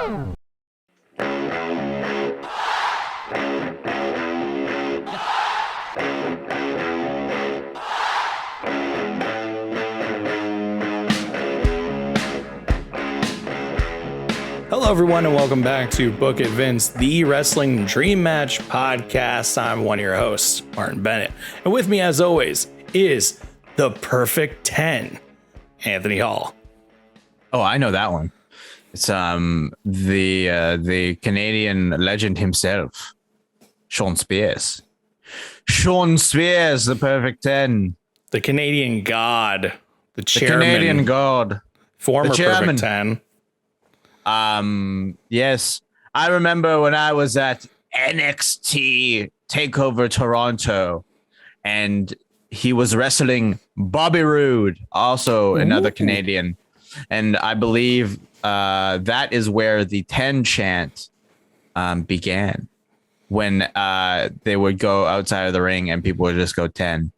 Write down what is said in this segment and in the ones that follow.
Hello, everyone, and welcome back to Book It Vince, the Wrestling Dream Match podcast. I'm one of your hosts, Martin Bennett, and with me, as always, is the Perfect 10, Anthony Hall. Oh, I know that one. It's the Canadian legend himself, Shawn Spears. Shawn Spears, the Perfect 10. The Canadian God, the chairman, Canadian God, former Perfect 10. Yes, I remember when I was at NXT Takeover Toronto, and he was wrestling Bobby Roode, also another Canadian, and I believe that is where the 10 chant began, when they would go outside of the ring and people would just go 10.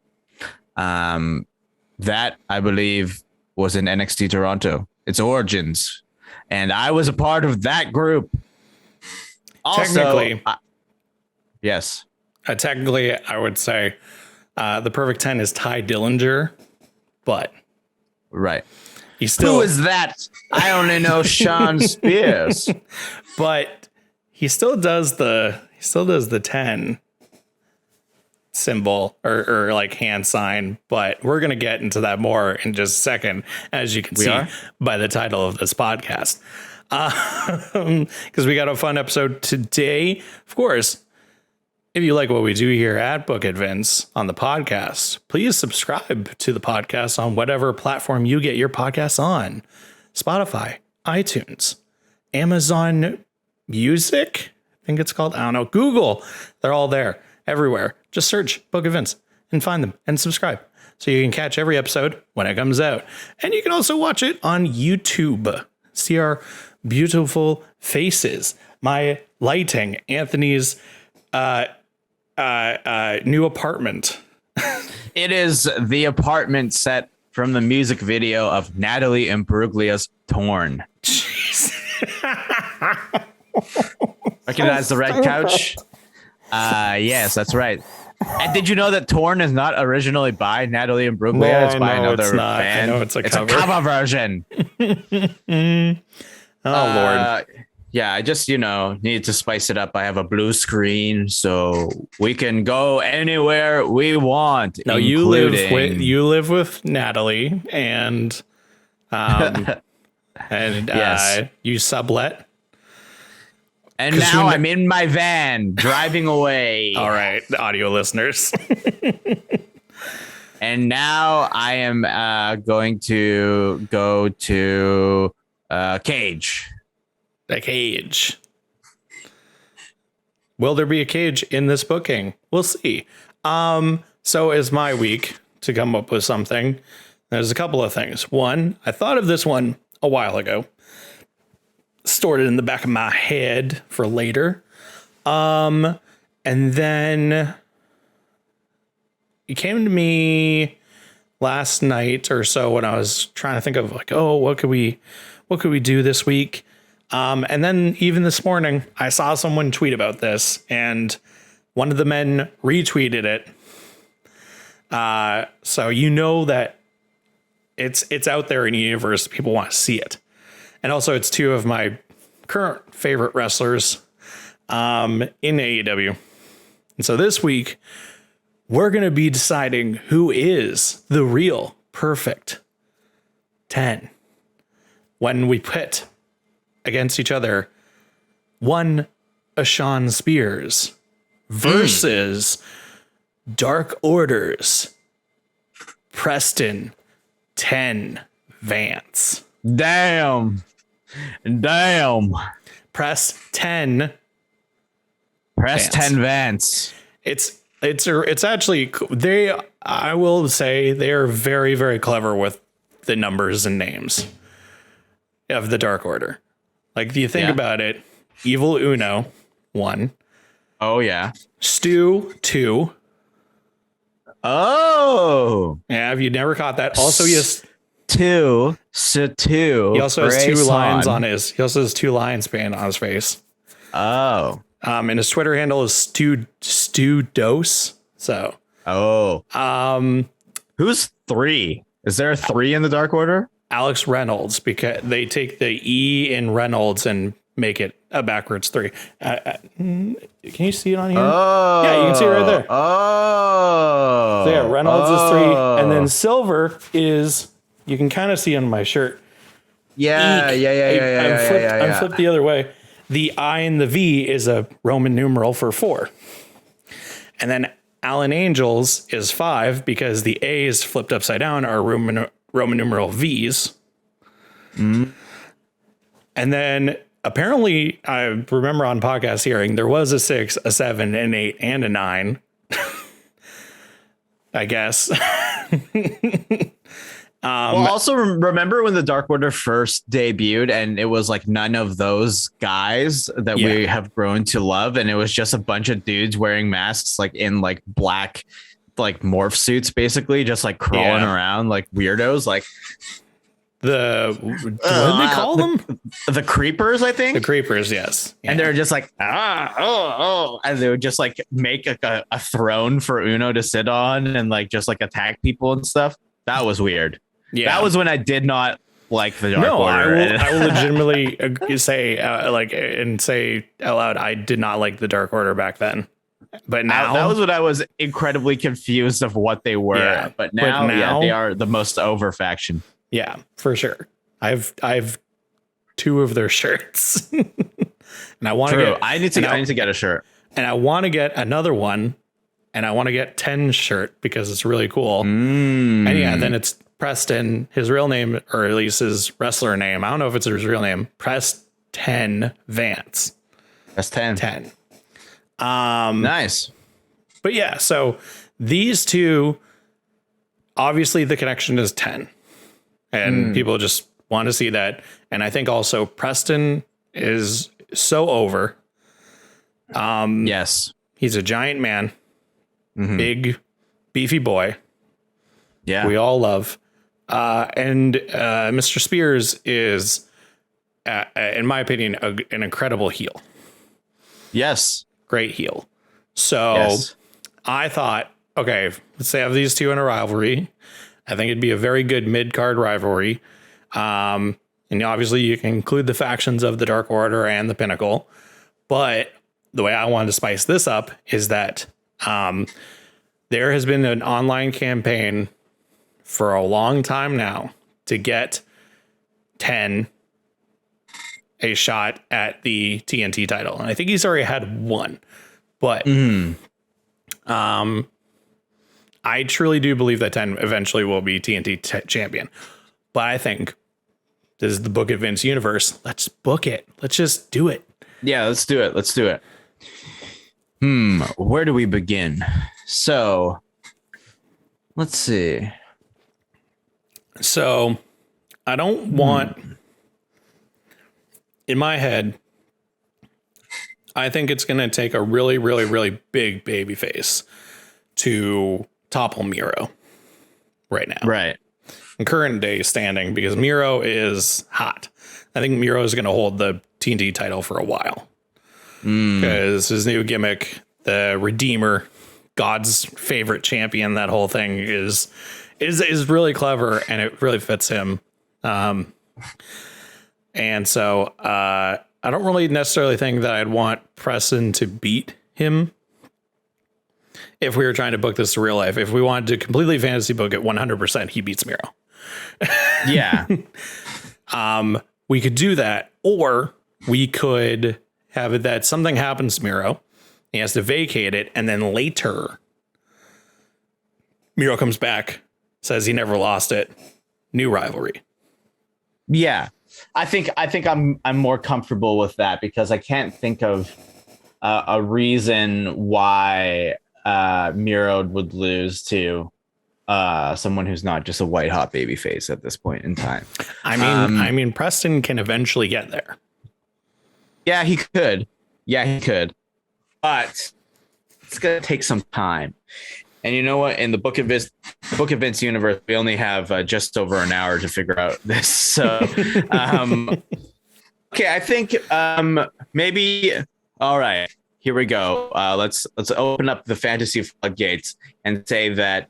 That, I believe, was in NXT Toronto, its origins. And I was a part of that group. Also, Technically, yes. Technically, I would say the Perfect 10 is Ty Dillinger, but Right. he still Who is that? I only know Shawn Spears. But he still does the 10 symbol or like hand sign, but we're going to get into that more in just a second, as you can see by the title of this podcast, because we got a fun episode today. Of course, if you like what we do here at Book It Vince on the podcast, please subscribe to the podcast on whatever platform you get your podcasts on. Spotify, iTunes, Amazon Music, I think it's called. I don't know. Google. They're all there. Everywhere. Just search Book of Vince and find them and subscribe so you can catch every episode when it comes out. And you can also watch it on YouTube. See our beautiful faces, my lighting, Anthony's new apartment. It is the apartment set from the music video of Natalie Imbruglia's Torn. Jeez. Recognize the red couch? Yes, that's right. And did you know that Torn is not originally by Natalie Imbruglia? No, it's by another it's not. band. I know it's a a cover version. Oh, Lord. Yeah, I just, need to spice it up. I have a blue screen so we can go anywhere we want. No, you live with Natalie and yes. You sublet. And now I'm in my van driving away. All right, the audio listeners. And now I am going to go to Cage. A cage. Will there be a cage in this booking? We'll see. So is my week to come up with something. There's a couple of things. One, I thought of this one a while ago. Stored it in the back of my head for later. And then it came to me last night or so when I was trying to think of like, oh, what could we do this week? And then even this morning, I saw someone tweet about this and one of the men retweeted it. So you know that it's out there in the universe. People want to see it. And also, it's two of my current favorite wrestlers in AEW. And so this week, we're going to be deciding who is the real Perfect 10 when we pit against each other one a Shawn Spears versus Dark Order's Preston 10 Vance. Damn. Press 10 Vance. It's actually I will say they are very, very clever with the numbers and names of the Dark Order. Like, you think about it, Evil Uno 1. Oh yeah. Stu 2. Oh. Yeah, if you never caught that. Also, yes. Satu. He also has two lines on his. He also has two lines painted on his face. Oh. And his Twitter handle is Stu Dose. So. Oh. Who's 3? Is there a 3 in the Dark Order? Alex Reynolds, because they take the E in Reynolds and make it a backwards 3. Can you see it on here? Oh. Yeah, you can see it right there. Oh. So yeah, Reynolds is 3, and then silver is, you can kind of see on my shirt. Yeah, Eek. I flipped the other way. The I and the V is a Roman numeral for 4. And then Alan Angels is 5 because the A's flipped upside down are Roman numeral V's. And then apparently, I remember on podcast hearing there was a 6, a 7, an 8, and a 9. I guess. Well, also remember when the Dark Order first debuted and it was like none of those guys that we have grown to love. And it was just a bunch of dudes wearing masks, like in like black, like morph suits, basically just like crawling around like weirdos. Like what did they call them? The creepers, I think. The creepers. Yes. Yeah. And they're just like, and they would just like make a throne for Uno to sit on and like, just like attack people and stuff. That was weird. Yeah, that was when I did not like the Dark Order. I will legitimately say say out loud, I did not like the Dark Order back then. But now that was when I was incredibly confused of what they were. Yeah, but now they are the most over faction. Yeah, for sure. I've 2 of their shirts, and I want to get. I need to get a shirt, and I want to get another one, and I want to get 10 shirt because it's really cool. And yeah, then it's Preston, his real name, or at least his wrestler name. I don't know if it's his real name. Preston Vance. Preston. 10. Nice. But yeah, so these 2, obviously the connection is 10. And people just want to see that. And I think also Preston is so over. Yes. He's a giant man. Big, beefy boy. Yeah. We all love. And Mr. Spears is, in my opinion, an incredible heel. Yes. Great heel. So I thought, okay, let's say I have these 2 in a rivalry. I think it'd be a very good mid-card rivalry. And obviously you can include the factions of the Dark Order and the Pinnacle. But the way I wanted to spice this up is that there has been an online campaign for a long time now to get 10 a shot at the TNT title. And I think he's already had 1. But I truly do believe that 10 eventually will be TNT champion. But I think this is the Book It Vince universe. Let's book it. Let's just do it. Yeah, let's do it. Let's do it. Where do we begin? So let's see. So I don't want, in my head, I think it's going to take a really, really, really big baby face to topple Miro right now. Right. In current day standing, because Miro is hot. I think Miro is going to hold the TNT title for a while. Because his new gimmick, the Redeemer, God's favorite champion, that whole thing is really clever and it really fits him. And so I don't really necessarily think that I'd want Preston to beat him if we were trying to book this to real life. If we wanted to completely fantasy book it 100%, he beats Miro. Yeah. We could do that, or we could have it that something happens to Miro. He has to vacate it, and then later Miro comes back, says he never lost it. New rivalry. Yeah. I think I'm more comfortable with that because I can't think of a reason why Miro would lose to someone who's not just a white hot baby face at this point in time. I mean, Preston can eventually get there. Yeah, he could. But it's going to take some time. And you know what? In the Book of Vince universe, we only have just over an hour to figure out this. So, okay, I think maybe. All right, here we go. Let's open up the fantasy floodgates and say that.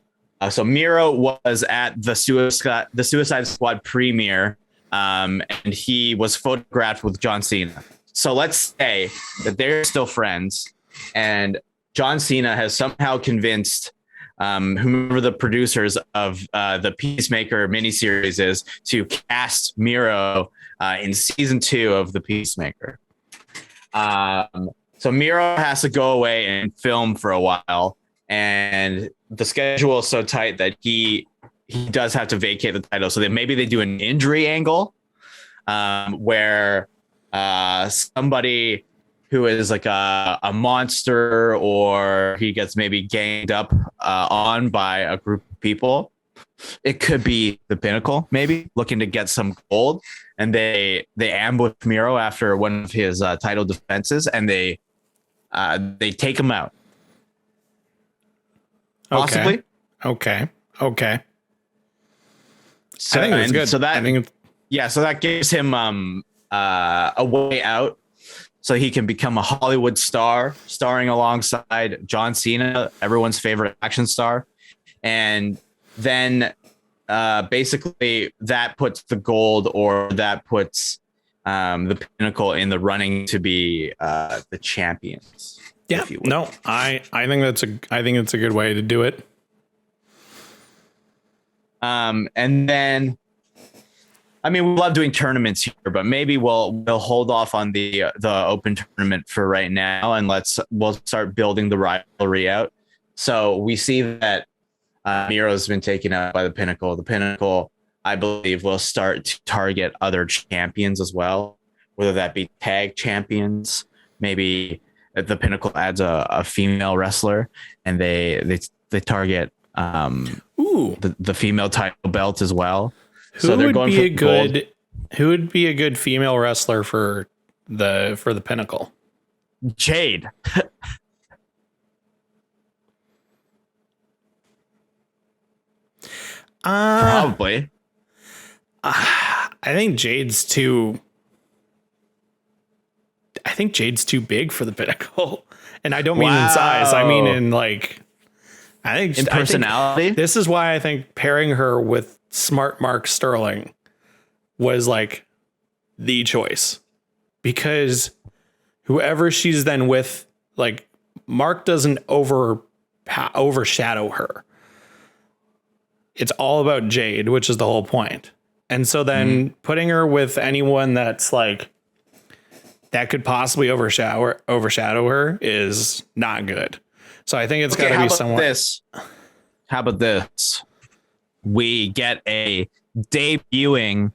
So Miro was at the Suicide Squad premiere, and he was photographed with John Cena. So let's say that they're still friends, and John Cena has somehow convinced whomever the producers of the Peacemaker miniseries is to cast Miro in season 2 of the Peacemaker. So Miro has to go away and film for a while, and the schedule is so tight that he does have to vacate the title. So that maybe they do an injury angle where somebody who is like a monster, or he gets maybe ganged up on by a group of people. It could be the Pinnacle, maybe looking to get some gold, and they ambush Miro after one of his title defenses, and they take him out. Possibly. Okay. So, I think it's good. So that gives him a way out, so he can become a Hollywood star, starring alongside John Cena, everyone's favorite action star. And then basically that puts the gold, or that puts the Pinnacle in the running to be the champions. Yeah. No, I think it's a good way to do it. And then, I mean, we love doing tournaments here, but maybe we'll hold off on the open tournament for right now, and we'll start building the rivalry out. So we see that Miro's been taken out by the Pinnacle. The Pinnacle, I believe, will start to target other champions as well, whether that be tag champions. Maybe the Pinnacle adds a female wrestler, and they target the female title belt as well. Who would be a good female wrestler for the Pinnacle? Jade. Probably. I think Jade's too big for the Pinnacle. And I don't mean in size. I mean in in personality. This is why I think pairing her with Smart Mark Sterling was like the choice, because whoever she's then with, like, Mark doesn't overshadow her. It's all about Jade, which is the whole point. And so then putting her with anyone that's like that could possibly overshadow her is not good. So I think it's got to be someone. How about this? We get a debuting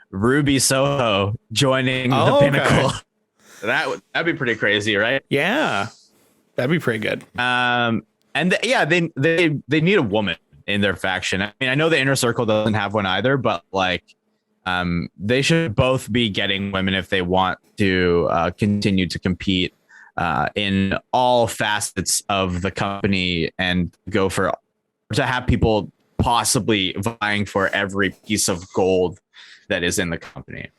Ruby Soho joining the Pinnacle. Okay. That'd be pretty crazy, right? Yeah, that'd be pretty good. They need a woman in their faction. I mean, I know the Inner Circle doesn't have one either, but they should both be getting women if they want to continue to compete in all facets of the company, and to have people possibly vying for every piece of gold that is in the company.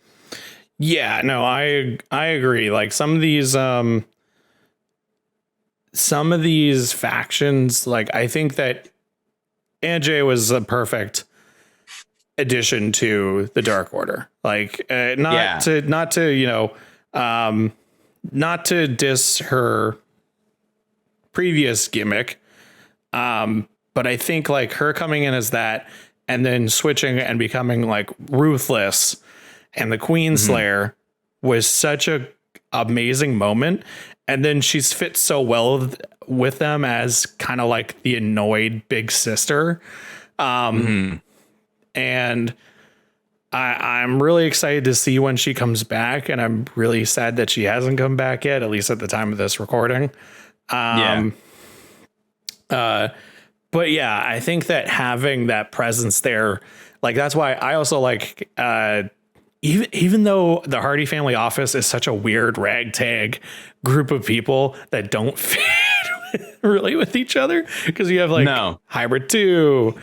Yeah, no, I agree. Like some of these factions, like I think that AJ was a perfect addition to the Dark Order. Like not to diss her previous gimmick, but I think like her coming in as that and then switching and becoming like ruthless and the Queen Slayer was such a amazing moment. And then she's fit so well with them as kind of like the annoyed big sister. And I'm really excited to see when she comes back. And I'm really sad that she hasn't come back yet, at least at the time of this recording. But yeah, I think that having that presence there, like, that's why I also like, even though the Hardy family office is such a weird ragtag group of people that don't fit really with each other because you have like No. Hybrid 2,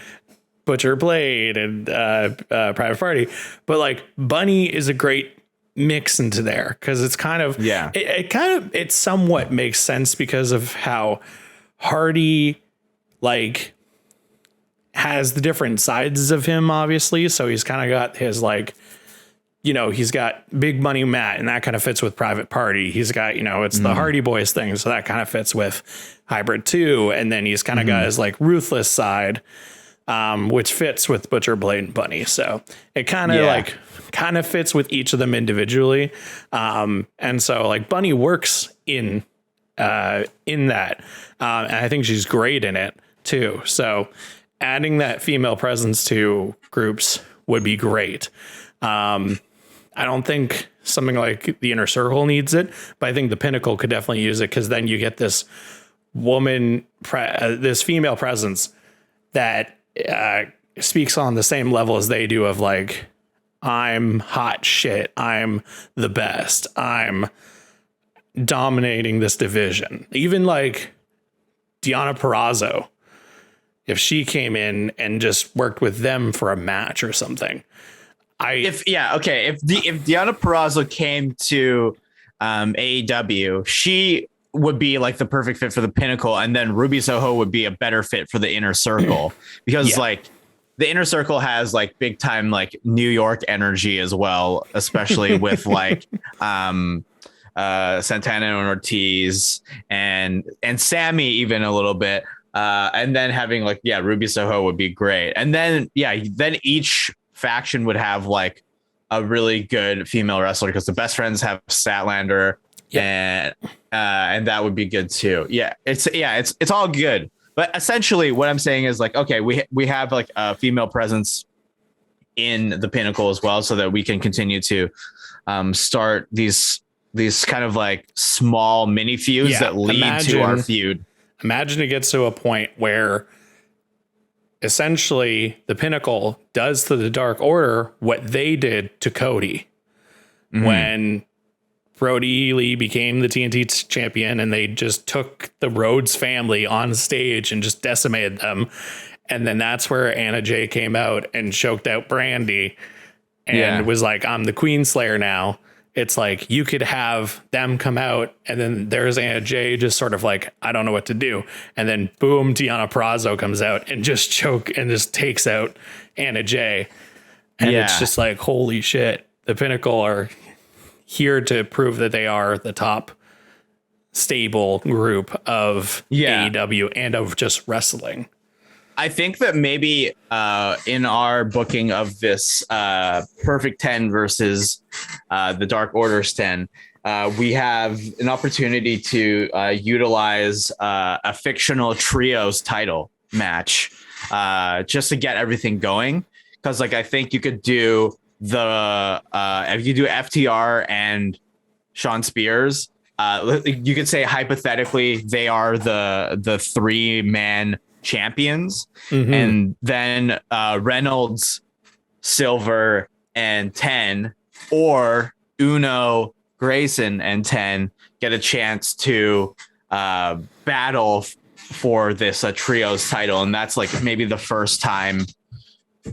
Butcher Blade, and Private Party. But like Bunny is a great mix into there because it's kind of it somewhat makes sense because of how Hardy like has the different sides of him, obviously. So he's kind of got his like, you know, he's got Big Money Matt, and that kind of fits with Private Party. He's got, you know, it's the Hardy Boys thing, so that kind of fits with Hybrid 2. And then he's kind of got his like ruthless side, which fits with Butcher Blade and Bunny. So it kind of fits with each of them individually. And so like Bunny works in that. And I think she's great in it too. So adding that female presence to groups would be great. I don't think something like the Inner Circle needs it, but I think the Pinnacle could definitely use it because then you get this this female presence that speaks on the same level as they do of like, I'm hot shit. I'm the best. I'm dominating this division. Even like Deonna Purrazzo, if she came in and just worked with them for a match or something. If Deonna Purrazzo came to AEW, she would be like the perfect fit for the Pinnacle, and then Ruby Soho would be a better fit for the Inner Circle because like the Inner Circle has like big time like New York energy as well, especially with like Santana and Ortiz and Sammy even a little bit. And then having like, Ruby Soho would be great. And then, then each faction would have like a really good female wrestler because the Best Friends have Statlander and that would be good too. It's all good. But essentially what I'm saying is like, okay, we have like a female presence in the Pinnacle as well so that we can continue to start these kind of like small mini feuds that lead to our feud. Imagine it gets to a point where essentially the Pinnacle does to the Dark Order what they did to Cody when Brody Lee became the TNT champion, and they just took the Rhodes family on stage and just decimated them. And then that's where Anna Jay came out and choked out Brandy and was like, I'm the Queen Slayer now. It's like you could have them come out and then there's Anna Jay just sort of like, I don't know what to do. And then boom, Deonna Purrazzo comes out and just takes out Anna Jay. And it's just like, holy shit, the Pinnacle are here to prove that they are the top stable group of AEW and of just wrestling. I think that maybe in our booking of this Perfect 10 versus the Dark Order's 10, we have an opportunity to utilize a fictional trios title match just to get everything going. Because like I think you could do if you do FTR and Shawn Spears, you could say hypothetically they are the 3-man champions, and then Reynolds, Silver, and 10, or Uno, Grayson, and 10 get a chance to battle for this trios title, and that's like maybe the first time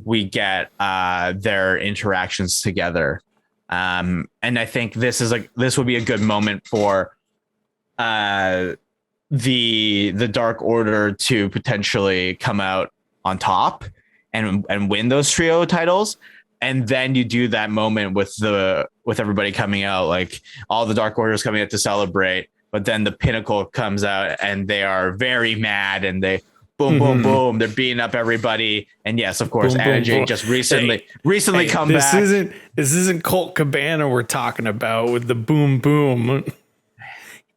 we get their interactions together. And I think this would be a good moment for the Dark Order to potentially come out on top and win those trio titles. And then you do that moment with everybody coming out, like all the Dark Orders coming out to celebrate, but then the Pinnacle comes out and they are very mad and they boom, boom. They're beating up everybody. And yes, of course, Anna Jay just recently come back. This isn't Colt Cabana we're talking about with the boom, boom.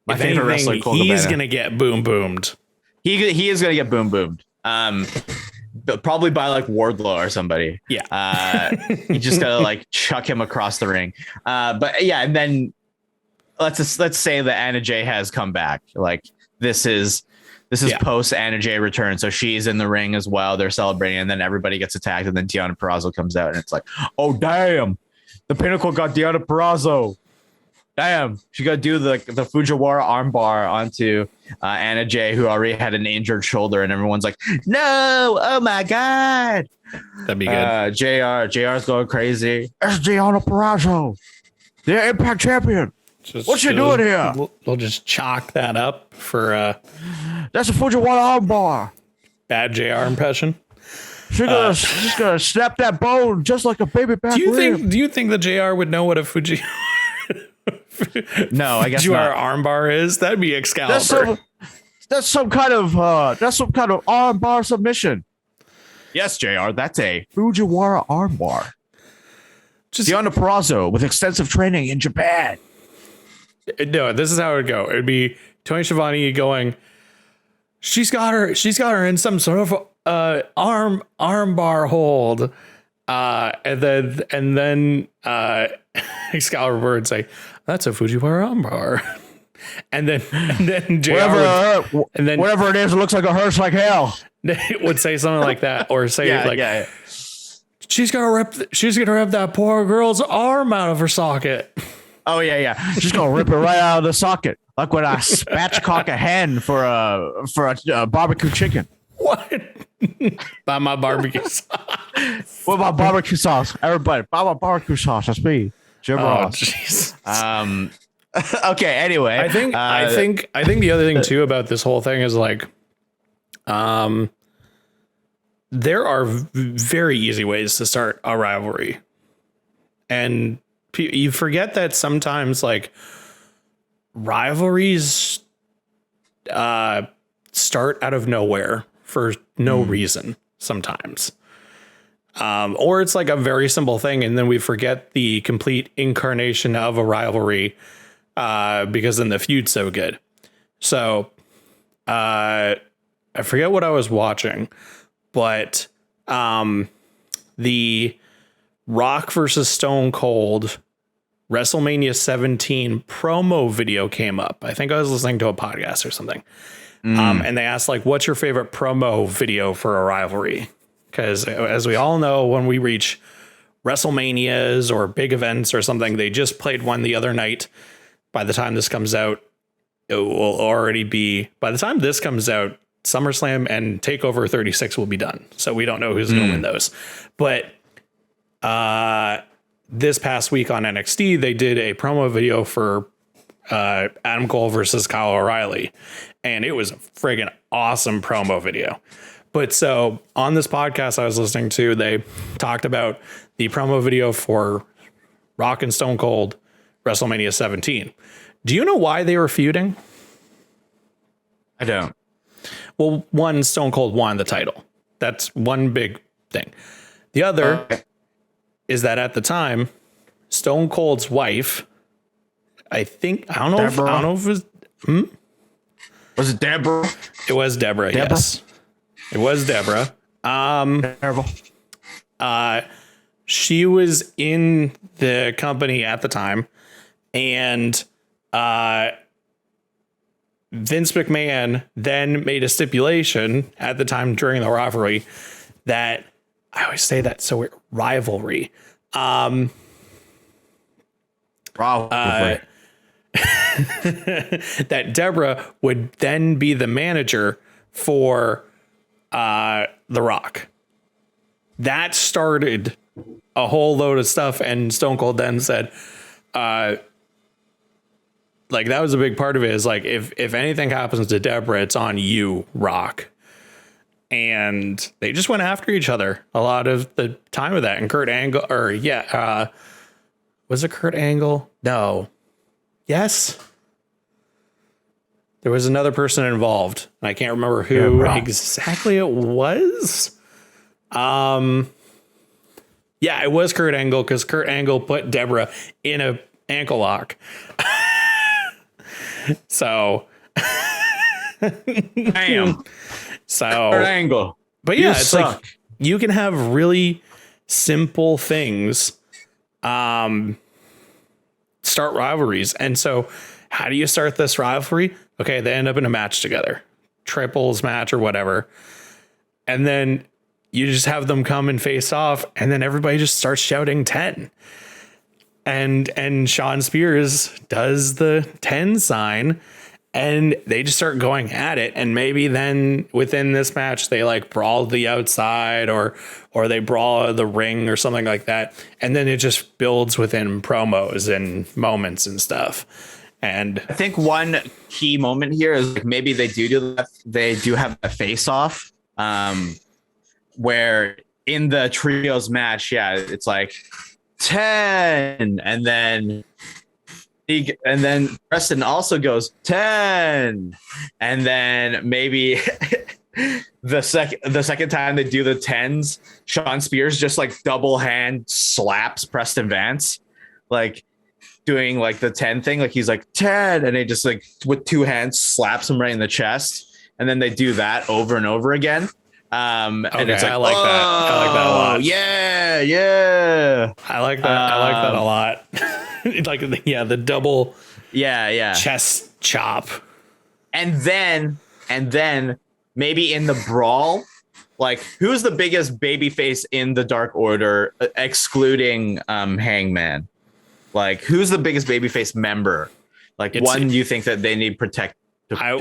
My favorite wrestler, Colt Cabana. He's going to get boom boomed. He is going to get boom boomed. But probably by like Wardlow or somebody. Yeah. You just got to like chuck him across the ring. But yeah, and then let's say that Anna Jay has come back. Like this is post Anna Jay return. So she's in the ring as well. They're celebrating, and then everybody gets attacked, and then Deonna Purrazzo comes out, and it's like, oh damn, the Pinnacle got Deonna Purrazzo. Damn, she got to do the Fujiwara armbar onto Anna Jay, who already had an injured shoulder, and everyone's like, "No, oh my god!" That'd be good. JR's going crazy. It's Deonna Purrazzo, the Impact Champion. What you doing here? We'll just chalk that up for that's a Fujiwara armbar. Bad JR impression. She's gonna snap that bone just like a baby back. Do you think the JR would know what a Fuji? No, I guess Fujiwara not. armbar is? That'd be Excalibur. That's some kind of armbar submission. Yes, JR, that's a Fujiwara armbar. Just Deonna Purrazzo with extensive training in Japan. no, this is how it would go. It'd be Tony Schiavone going, she's got her in some sort of armbar hold. And then Excalibur would say, that's a Fujiwara armbar. and then JR whatever it is, it looks like it hurts like hell. would say something like that, or say she's gonna rip that poor girl's arm out of her socket. Oh yeah. She's gonna rip it right out of the socket, like when I spatchcock a hen for a barbecue chicken. What? Buy my barbecue sauce. What about barbecue sauce? Everybody, buy my barbecue sauce. That's me, Jim Ross. Jeez. Okay. Anyway, I think the other thing too about this whole thing is like, there are very easy ways to start a rivalry, and you forget that sometimes like rivalries start out of nowhere for no reason sometimes. Or it's like a very simple thing, and then we forget the complete incarnation of a rivalry because then the feud's so good. So I forget what I was watching, but the Rock versus Stone Cold WrestleMania 17 promo video came up. I think I was listening to a podcast or something. And they asked, like, what's your favorite promo video for a rivalry? Because as we all know, when we reach WrestleManias or big events or something, they just played one the other night. By the time this comes out, it will already be, by the time this comes out, SummerSlam and TakeOver 36 will be done. So we don't know who's going to win those. But this past week on NXT, they did a promo video for Adam Cole versus Kyle O'Reilly. And it was a friggin' awesome promo video. But so on this podcast I was listening to, they talked about the promo video for Rock and Stone Cold WrestleMania 17. Do you know why they were feuding? I don't. Well, one, Stone Cold won the title. That's one big thing. The other is that at the time, Stone Cold's wife, I don't know if it was, Was it Deborah? It was Deborah. Yes, it was Deborah. Terrible. She was in the company at the time, and Vince McMahon then made a stipulation at the time during the rivalry that, I always say that so weird, rivalry. That Deborah would then be the manager for The Rock. That started a whole load of stuff, and Stone Cold then said, like, that was a big part of it, is like, if anything happens to Deborah, it's on you, Rock. And they just went after each other a lot of the time with that. And Kurt Angle, was it Kurt Angle? No. Yes. There was another person involved, and I can't remember who exactly it was. Yeah, it was Kurt Angle, because Kurt Angle put Deborah in a ankle lock. So, damn. So, Kurt Angle. But yeah, it's suck. Like you can have really simple things start rivalries. And so how do you start this rivalry? Okay, they end up in a match together, triples match or whatever. And then you just have them come and face off, and then everybody just starts shouting 10. and Shawn Spears does the 10 sign, and they just start going at it. And maybe then within this match, they like brawl the outside or they brawl the ring or something like that. And then it just builds within promos and moments and stuff. And I think one key moment here is like maybe they do have a face off where in the trios match, it's like 10 and then Preston also goes 10 and then maybe the second time they do the 10s, Shawn Spears just like double hand slaps Preston Vance, like doing like the 10 thing, like he's like 10 and he just like with two hands slaps him right in the chest, and then they do that over and over again. And it's like, I like that. I like that a lot. Yeah. I like that a lot. Like the double chest chop. And then maybe in the brawl, like who's the biggest babyface in the Dark Order excluding Hangman? Like who's the biggest babyface member? Like one you think that they need to protect? Oh,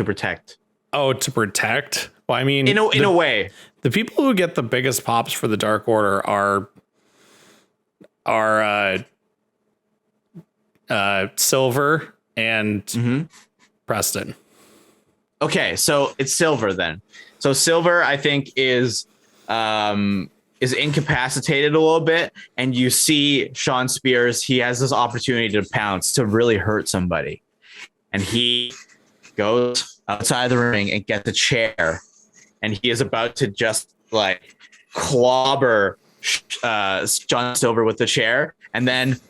to protect? Well, I mean, in a way, the people who get the biggest pops for the Dark Order are Silver and Preston. Okay, so it's Silver then. So Silver, I think, is incapacitated a little bit, and you see Shawn Spears. He has this opportunity to pounce to really hurt somebody, and he goes outside the ring and gets a chair, and he is about to just like clobber John Silver with the chair, and then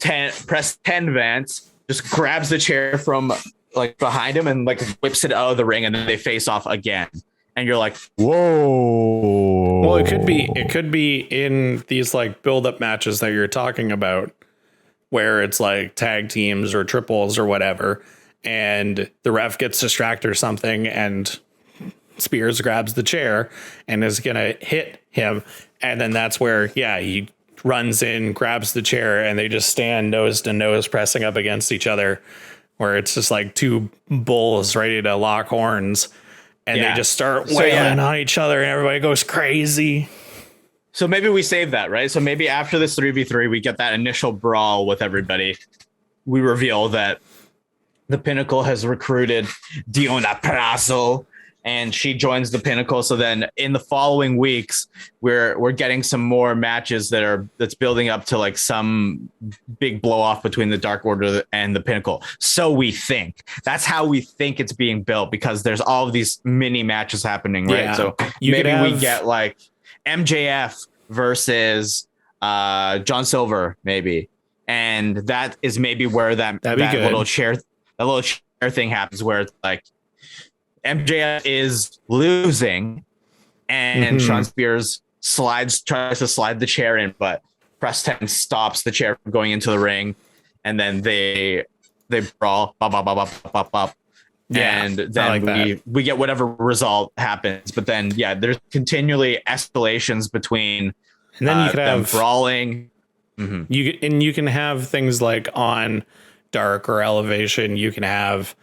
Preston Vance just grabs the chair from like behind him and like whips it out of the ring, and then they face off again. And you're like, whoa. Well, it could be in these like build-up matches that you're talking about, where it's like tag teams or triples or whatever, and the ref gets distracted or something, and Spears grabs the chair and is gonna hit him, and then that's where he runs in, grabs the chair, and they just stand nose to nose pressing up against each other, where it's just like two bulls ready to lock horns. And they just start wailing on each other and everybody goes crazy. So maybe we save that, right? So maybe after this 3v3, we get that initial brawl with everybody. We reveal that the Pinnacle has recruited Diona Prazo, and she joins the Pinnacle. So then in the following weeks, we're getting some more matches that's building up to like some big blow off between the Dark Order and the Pinnacle. So we think that's how we think it's being built, because there's all of these mini matches happening, right? Yeah. So maybe we get like MJF versus John Silver, maybe. And that is maybe where that little chair thing happens, where it's like, MJF is losing, and Shawn Spears tries to slide the chair in, but Preston stops the chair from going into the ring, and then they brawl, bop, bop, bop, bop, bop, bop. And then like we get whatever result happens. But then there's continually escalations between, and then you could have brawling. You can have things like on Dark or Elevation. You can have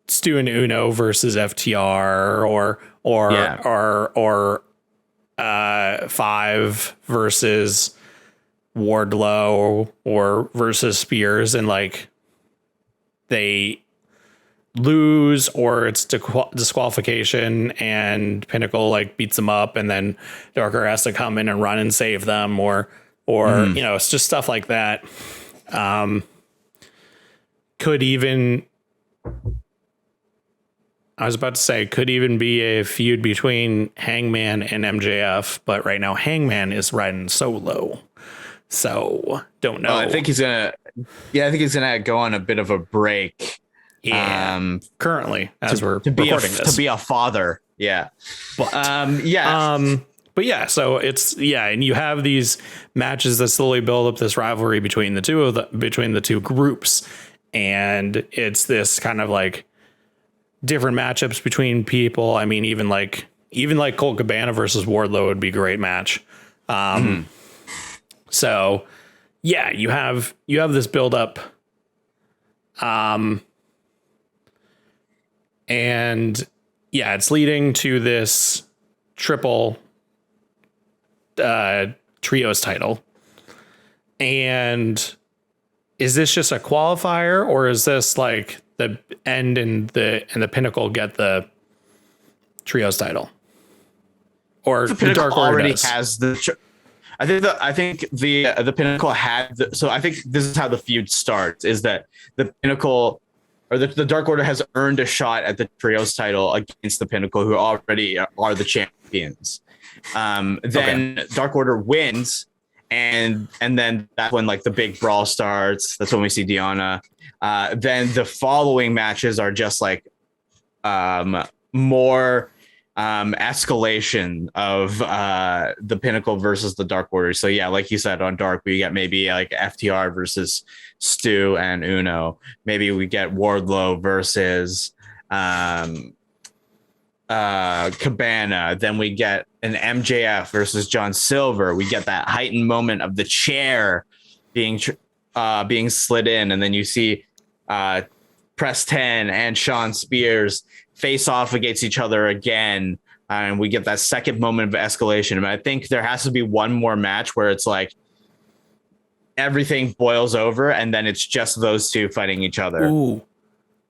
Stu and Uno versus FTR, or Five versus Wardlow or versus Spears, and like they lose or it's disqualification and Pinnacle like beats them up, and then Darker has to come in and run and save them, or it's just stuff like that. Could even be a feud between Hangman and MJF, but right now Hangman is riding solo, so don't know. I think he's gonna go on a bit of a break. Yeah, currently as we're recording this, to be a father. Yeah, but so it's and you have these matches that slowly build up this rivalry between the two groups, and it's this kind of like different matchups between people. I mean, even like Colt Cabana versus Wardlow would be a great match. So So yeah, you have this build up. And yeah, it's leading to this triple trios title. And is this just a qualifier, or is this like the end and the Pinnacle get the trios title? Or the Dark Order already does? has the. I think the Pinnacle had. So I think this is how the feud starts: is that the Pinnacle or the Dark Order has earned a shot at the trios title against the Pinnacle, who already are the champions. Then Dark Order wins, and then that's when like the big brawl starts. That's when we see Deanna. Then the following matches are just like more escalation of the Pinnacle versus the Dark Order. So yeah, like you said, on Dark we get maybe like FTR versus Stu and Uno. Maybe we get Wardlow versus Cabana. Then we get an MJF versus John Silver. We get that heightened moment of the chair being slid in, and then you see Preston and Shawn Spears face off against each other again, and we get that second moment of escalation. And I think there has to be one more match where it's like everything boils over, and then it's just those two fighting each other. Ooh,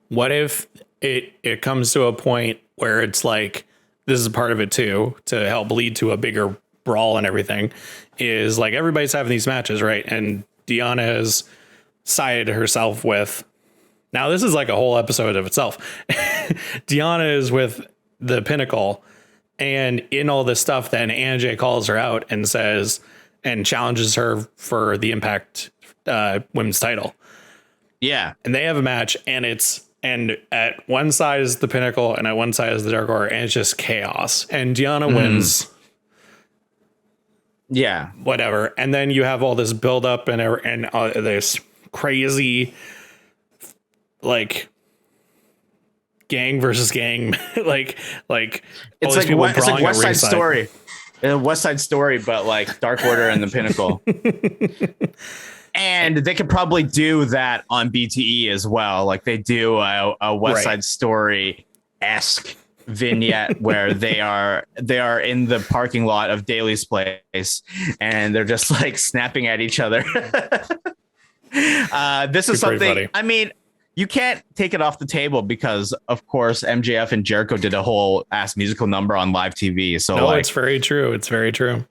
what if it comes to a point where it's like, this is part of it too, to help lead to a bigger brawl and everything, is like everybody's having these matches, right? And Deanna has sided herself with, now this is like a whole episode of itself. Deanna is with the Pinnacle, and in all this stuff, then AJ calls her out and says, and challenges her for the Impact women's title. Yeah. And they have a match, and at one side is the Pinnacle and at one side is the Dark Order, and it's just chaos. And Deanna wins. Yeah. Whatever. And then you have all this build up and this crazy, like, gang versus gang, like it's like West Side Story. West Side Story, but like Dark Order and the Pinnacle. And they could probably do that on BTE as well. Like they do a West Side Story-esque vignette where they are in the parking lot of Daly's place, and they're just like snapping at each other. This is something, I mean, you can't take it off the table because, of course, MJF and Jericho did a whole ass musical number on live TV. So no, it's very true. It's very true.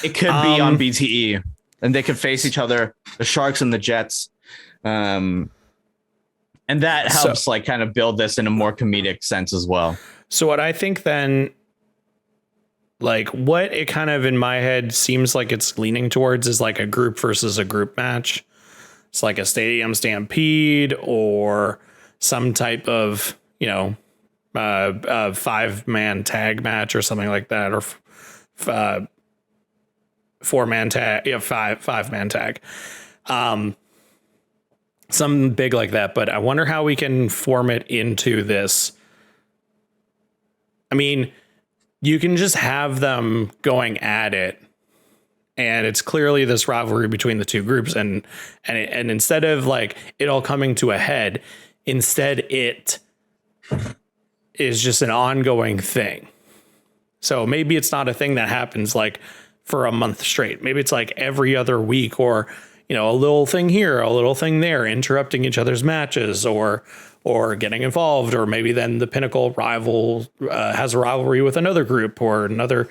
It could be on BTE, and they could face each other, the Sharks and the Jets. And that helps like kind of build this in a more comedic sense as well. So what I think then, like what it kind of in my head seems like it's leaning towards is like a group versus a group match. It's like a stadium stampede or some type of, a 5-man tag match or something like that, or 4-man tag, 5-man tag. Something big like that. But I wonder how we can form it into this. I mean, you can just have them going at it, and it's clearly this rivalry between the two groups, and instead of like it all coming to a head, instead it is just an ongoing thing. So maybe it's not a thing that happens like for a month straight. Maybe it's like every other week, or a little thing here, a little thing there, interrupting each other's matches, or getting involved, or maybe then the Pinnacle has a rivalry with another group or another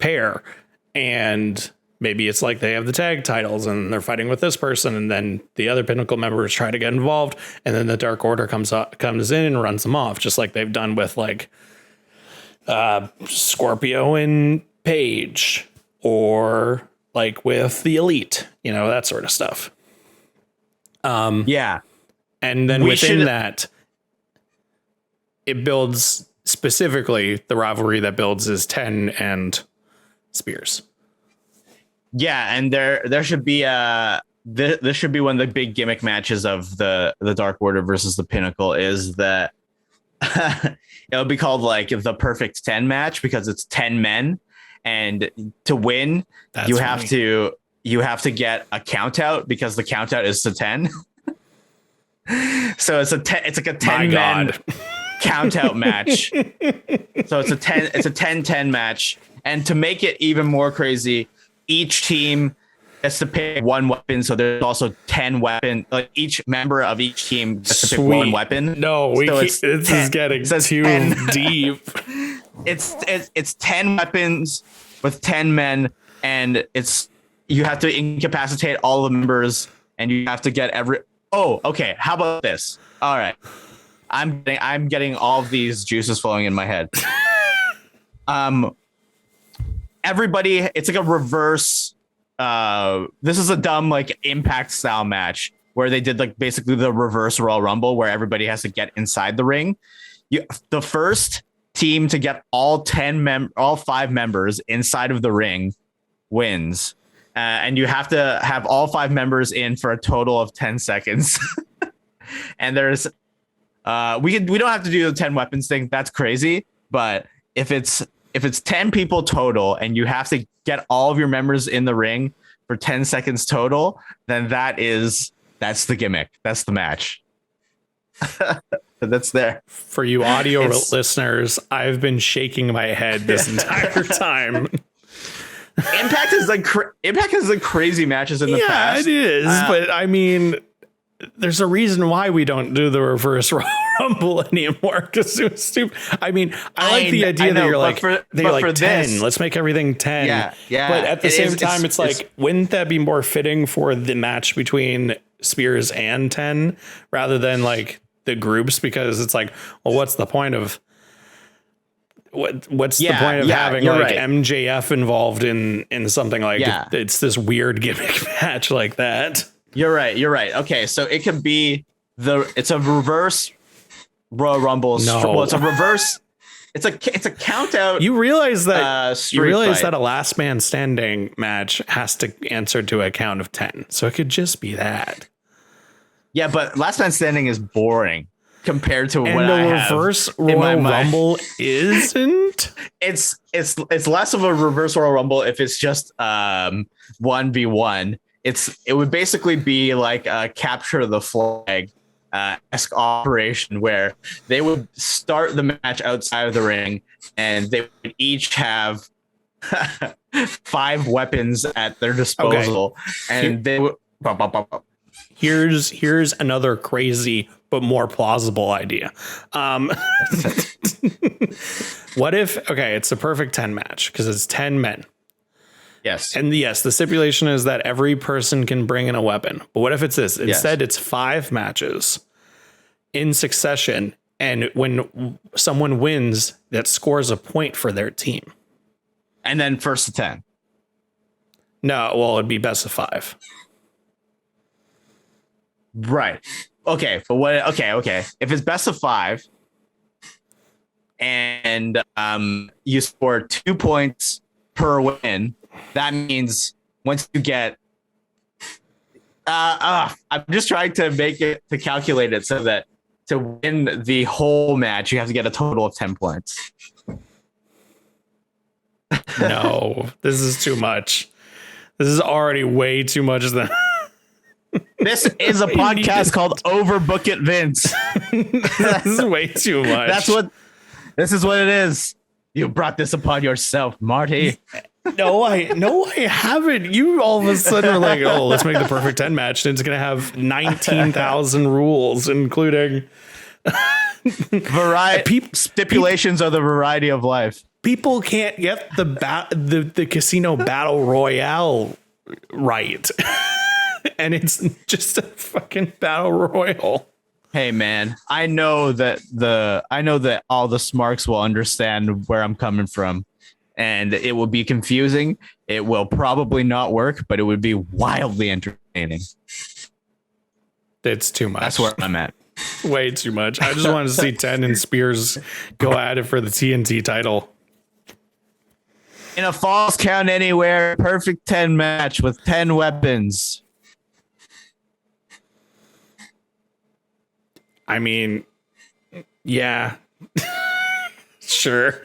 pair. And maybe it's like they have the tag titles and they're fighting with this person, and then the other Pinnacle members try to get involved, and then the Dark Order comes in and runs them off, just like they've done with like Scorpio and Paige, or like with the Elite, that sort of stuff. Yeah. And then within that, it builds specifically the rivalry that builds is 10 and Spears. Yeah, and there should be this should be one of the big gimmick matches of the Dark Order versus the Pinnacle, is that it'll be called like the Perfect 10 match, because it's 10 men, and to win you have to you have to get a count out because the count out is to 10. So it's like a 10 man count out match. So it's a 10-10 match. And to make it even more crazy, each team has to pick one weapon. So there's also 10 weapons. Like each member of each team gets to pick one weapon. No, this is getting too deep. It's 10 weapons with 10 men, and you have to incapacitate all the members, and you have to get every. Oh, okay. How about this? All right, I'm getting all of these juices flowing in my head. Everybody, it's like a reverse. This is a dumb like Impact style match where they did like basically the reverse Royal Rumble where everybody has to get inside the ring. The first team to get all 5 members inside of the ring wins. And you have to have all 5 members in for a total of 10 seconds. And there's we don't have to do the 10 weapons thing. That's crazy. But if it's 10 people total and you have to get all of your members in the ring for 10 seconds total, then that's the gimmick. That's the match. That's there. For you audio listeners, I've been shaking my head this entire time. Impact has like crazy matches in the past. Yeah, it is. But I mean, there's a reason why we don't do the reverse Rumble anymore because it was stupid. I mean, I like the idea that you're like, they're like 10. Let's make everything 10. Yeah. But at the same time, it's like, wouldn't that be more fitting for the match between Spears and 10 rather than like the groups? Because it's like, well, what's the point of what's the point of having like MJF involved in something like it's this weird gimmick match like that? You're right. Okay, so it could be it's a reverse Royal Rumble. No. Well, it's a reverse. It's a count out. You realize that that a last man standing match has to answer to a count of 10. So it could just be that. Yeah, but last man standing is boring compared to what I have. Reverse Royal Rumble isn't. It's less of a reverse Royal Rumble if it's just 1v1. It would basically be like a capture the flag esque operation where they would start the match outside of the ring and they would each have 5 weapons at their disposal. Okay. And they would. Here's another crazy but more plausible idea. What if, it's a perfect 10 match because it's 10 men. Yes. And yes, the stipulation is that every person can bring in a weapon. But what if it's this? Instead, it's 5 matches in succession. And when someone wins, that scores a point for their team. And then first to 10. No, well, it'd be best of 5. Right. Okay. But what? Okay. If it's best of 5 and you score 2 points per win, that means once you get I'm just trying to to calculate it so that to win the whole match, you have to get a total of 10 points. No, this is too much. This is already way too much. This is a podcast called Overbook It Vince. This is way too much. This is what it is. You brought this upon yourself, Marty. No, I haven't. You all of a sudden are like, oh, let's make the perfect 10 match. And it's going to have 19,000 rules, including stipulations are the variety of life. People can't get the casino battle royale right. And it's just a fucking battle royal. Hey man, I know that all the smarks will understand where I'm coming from, and it will be confusing. It will probably not work, but it would be wildly entertaining. It's too much. That's where I'm at. Way too much. I just wanted to see 10 and Spears go at it for the TNT title. In a Falls Count Anywhere perfect 10 match with 10 weapons. I mean, yeah, Sure.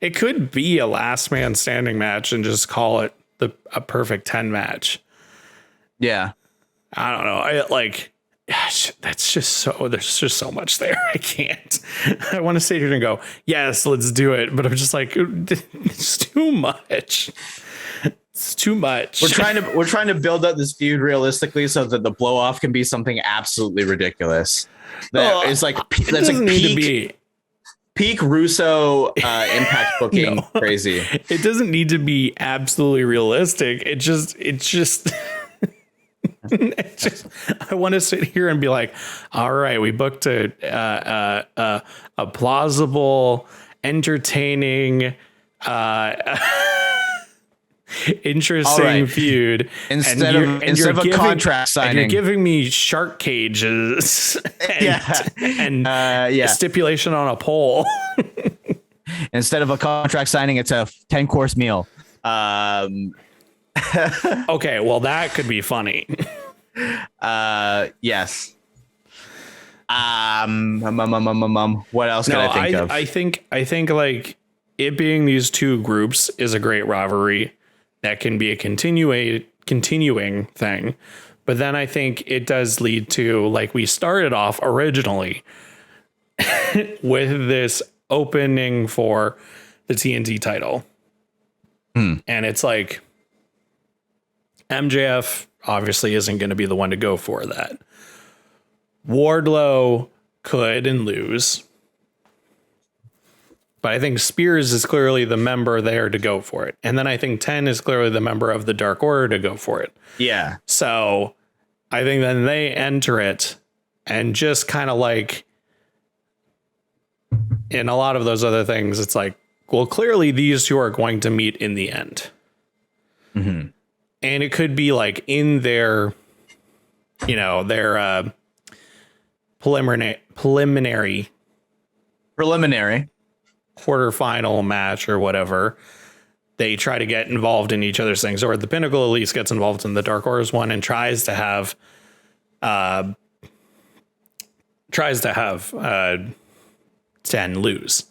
It could be a last man standing match and just call it a perfect 10 match. Yeah. I don't know. That's just so, there's just so much there. I can't. I want to sit here and go, yes, let's do it. But I'm just like, it's too much. It's too much. We're trying to build up this feud realistically so that the blow off can be something absolutely ridiculous. It's like that's like need to be peak Russo Impact booking crazy. It doesn't need to be absolutely realistic. It's just I want to sit here and be like, all right, we booked a plausible, entertaining, interesting feud instead of a contract signing. And you're giving me shark cages and stipulation on a pole. Instead of a contract signing, it's a 10-course meal. Okay, well, that could be funny. Yes. What else can I think of? I think like it being these two groups is a great rivalry that can be a continuing thing. But then I think it does lead to, like we started off originally with this opening for the TNT title. And it's like MJF obviously isn't going to be the one to go for that. Wardlow could and lose. But I think Spears is clearly the member there to go for it. And then I think 10 is clearly the member of the Dark Order to go for it. Yeah. So I think then they enter it and just kind of like in a lot of those other things, it's like, well, clearly these two are going to meet in the end. Mm-hmm. And it could be like in their, their preliminary quarterfinal match or whatever. They try to get involved in each other's things, or the Pinnacle at least gets involved in the Dark Order's one and tries to have 10 lose.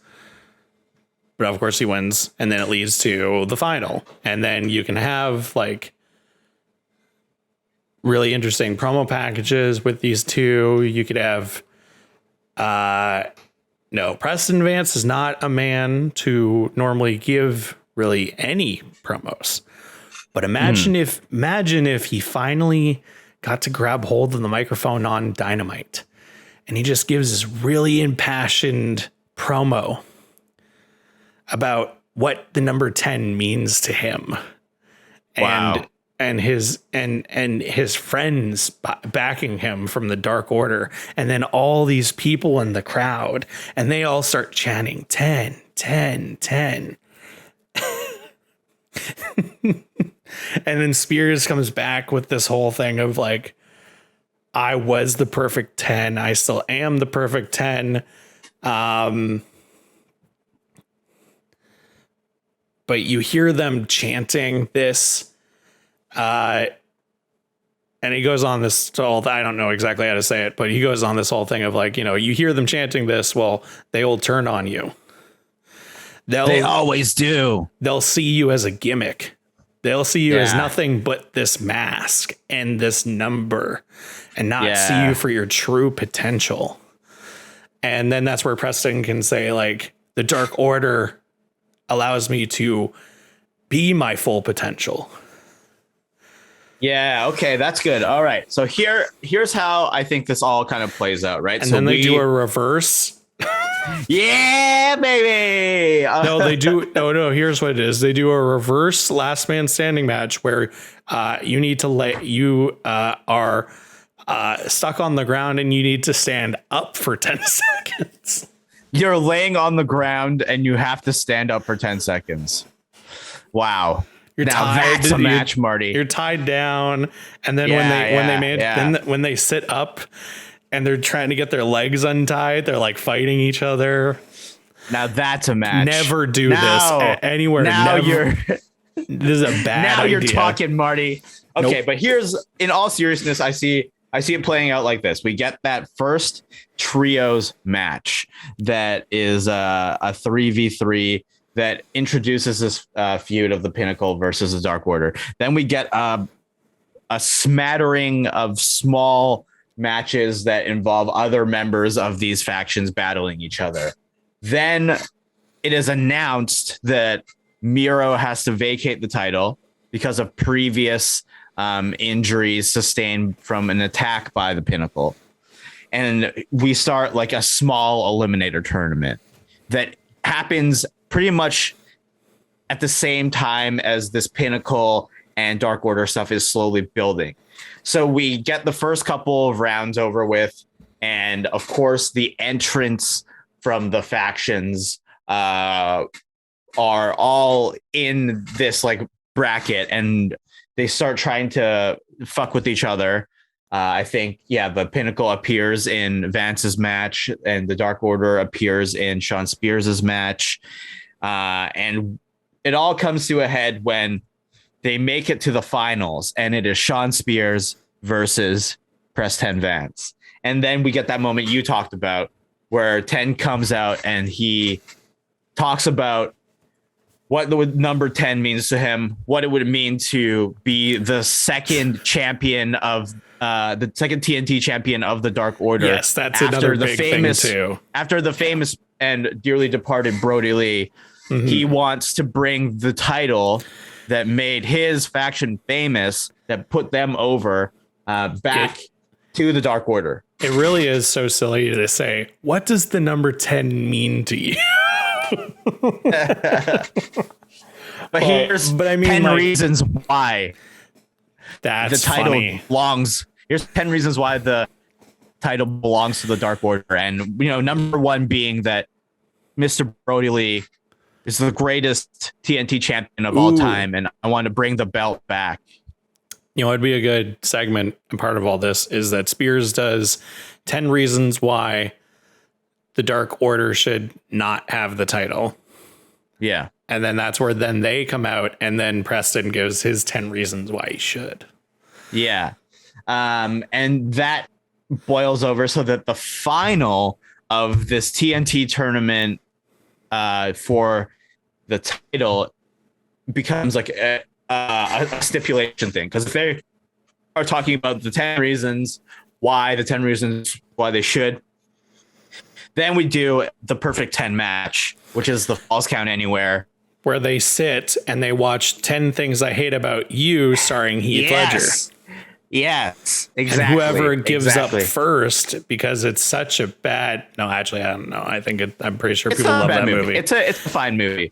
But of course he wins, and then it leads to the final. And then you can have like really interesting promo packages with these two. You could have Preston Vance is not a man to normally give really any promos. But imagine if he finally got to grab hold of the microphone on Dynamite and he just gives this really impassioned promo about what the number 10 means to him. Wow. And his friends backing him from the Dark Order, and then all these people in the crowd, and they all start chanting 10, 10, 10. And then Spears comes back with this whole thing of like, I was the perfect 10. I still am the perfect 10. But you hear them chanting this, and he goes on this whole, I don't know exactly how to say it, but he goes on this whole thing of like, you hear them chanting this, well, they will turn on you. They always do. They'll see you as a gimmick. They'll see you as nothing but this mask and this number, and not see you for your true potential. And then that's where Preston can say like, the Dark Order allows me to be my full potential. Yeah. Okay. That's good. All right. So here's how I think this all kind of plays out. Right. And so then they do a reverse. Yeah, baby. No, they do. No. Here's what it is. They do a reverse last man standing match where you need to are stuck on the ground and you need to stand up for 10 seconds. You're laying on the ground and you have to stand up for 10 seconds. Wow. That's a match, Marty. You're tied down. And then when they sit up and they're trying to get their legs untied, they're like fighting each other. Now that's a match. Never do this anywhere. Now this is a bad idea. You're talking, Marty. Okay, But here's, in all seriousness, I see I see it playing out like this. We get that first trios match that is a 3v3 that introduces this feud of the Pinnacle versus the Dark Order. Then we get a smattering of small matches that involve other members of these factions battling each other. Then it is announced that Miro has to vacate the title because of previous injuries sustained from an attack by the Pinnacle. And we start like a small eliminator tournament that happens pretty much at the same time as this Pinnacle and Dark Order stuff is slowly building. So we get the first couple of rounds over with, and of course the entrants from the factions are all in this like bracket, and they start trying to fuck with each other. I think, the Pinnacle appears in Vance's match, and the Dark Order appears in Shawn Spears' match. And it all comes to a head when they make it to the finals, and it is Shawn Spears versus Preston Vance. And then we get that moment you talked about where 10 comes out and he talks about what the number 10 means to him, what it would mean to be the second champion of the second TNT champion of the Dark Order. Yes, that's another big thing too. After the famous and dearly departed Brody Lee, he wants to bring the title that made his faction famous, that put them over, back to the Dark Order. It really is so silly to say, what does the number 10 mean to you? But here's 10 reasons why that's the title funny. belongs. Here's 10 reasons why the title belongs to the Dark Order. And, number one being that Mr. Brody Lee is the greatest TNT champion of all time. And I want to bring the belt back. It'd be a good segment, and part of all this is that Spears does 10 reasons why the Dark Order should not have the title. Yeah. And then that's where then they come out, and then Preston gives his 10 reasons why he should. Yeah. And that boils over so that the final of this TNT tournament for the title becomes like a stipulation thing. Because if they are talking about the 10 reasons why they should, then we do the perfect 10 match, which is the Falls Count Anywhere, where they sit and they watch 10 Things I Hate About You starring Heath Ledger. Yes, exactly. And whoever gives up first, because it's such a bad. No, actually, I don't know. I'm pretty sure people love that movie. It's a fine movie.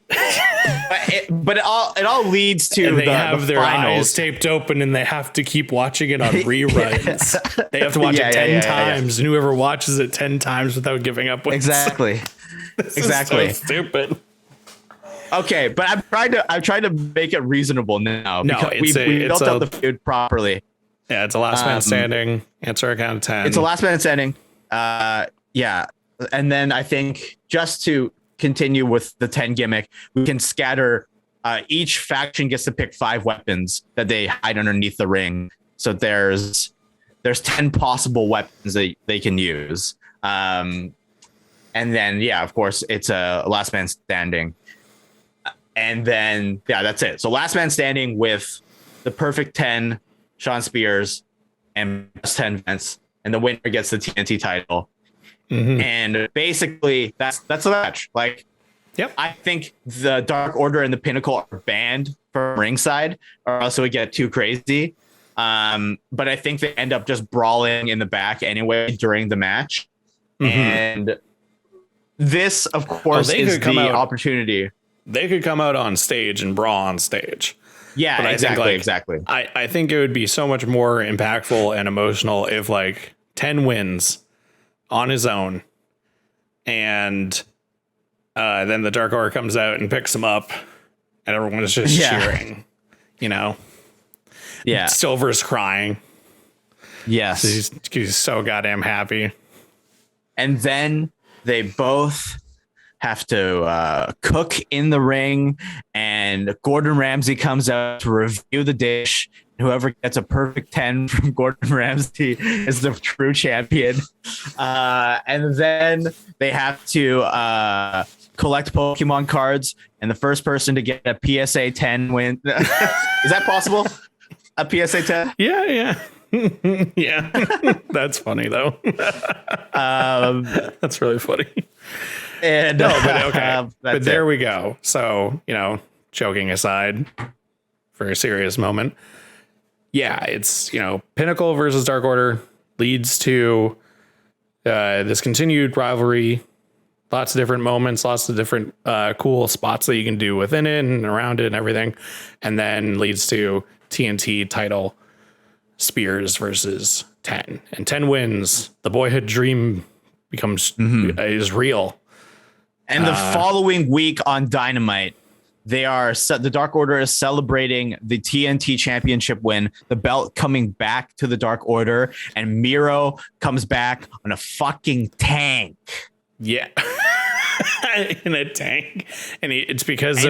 but it all leads to and they have their finals. eyes taped open, and they have to keep watching it on reruns. They have to watch it 10 times, and whoever watches it 10 times without giving up wins. Exactly. This exactly. is so stupid. Okay, but I'm trying to make it reasonable now. No, we built out the feud properly. Yeah, it's a last man standing. Answer a count of 10. It's a last man standing. Yeah. And then I think just to continue with the 10 gimmick, we can scatter. Each faction gets to pick 5 weapons that they hide underneath the ring. So there's 10 possible weapons that they can use. And then, of course, it's a last man standing. And then, that's it. So last man standing with the perfect 10, Shawn Spears and 10 Vance, and the winner gets the TNT title. And basically that's the match. Like, I think the Dark Order and the Pinnacle are banned from ringside, or else it would get too crazy. But I think they end up just brawling in the back anyway during the match. And this, of course, is the opportunity. They could come out on stage and brawl on stage. Yeah, but exactly. I think it would be so much more impactful and emotional if 10 wins on his own, and then the Dark Order comes out and picks him up, and everyone is just cheering. Silver's crying. Yes, he's so goddamn happy. And then they both have to cook in the ring, and Gordon Ramsay comes out to review the dish, Whoever gets a perfect 10 from Gordon Ramsay is the true champion. And then they have to collect Pokemon cards, and the first person to get a PSA 10 win. Is that possible? A PSA 10? Yeah. Yeah. That's funny, though. That's really funny. And no, but okay. But there it. we go. So, joking aside for a serious moment. Yeah, it's, Pinnacle versus Dark Order leads to this continued rivalry. Lots of different moments, lots of different cool spots that you can do within it and around it and everything. And then leads to TNT title Spears versus 10. And 10 wins. The boyhood dream becomes is real. And the following week on Dynamite, the Dark Order is celebrating the TNT Championship win, the belt coming back to the Dark Order, and Miro comes back on a fucking tank. Yeah. In a tank. And it's because